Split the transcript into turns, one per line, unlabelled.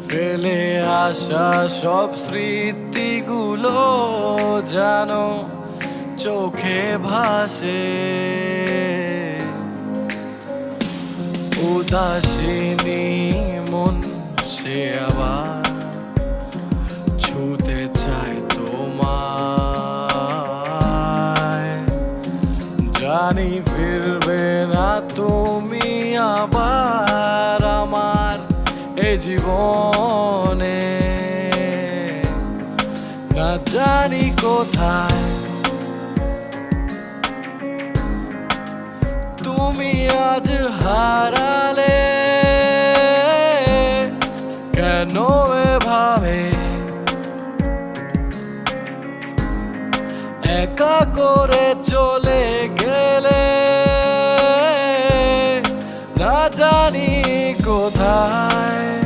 ফেলে আসা সব স্মৃতিগুলো যেন চোখে ভাসে, উদাসিনী মন সে আবার ছুতে চায় তোমায়। জানি ফিরবে না তুমি আবার আমার এ জীবনে, না জানি কোথায় তুমি আজ হারালে, কেন এভাবে একা করে চলে গেলে, না জানি কোথায়।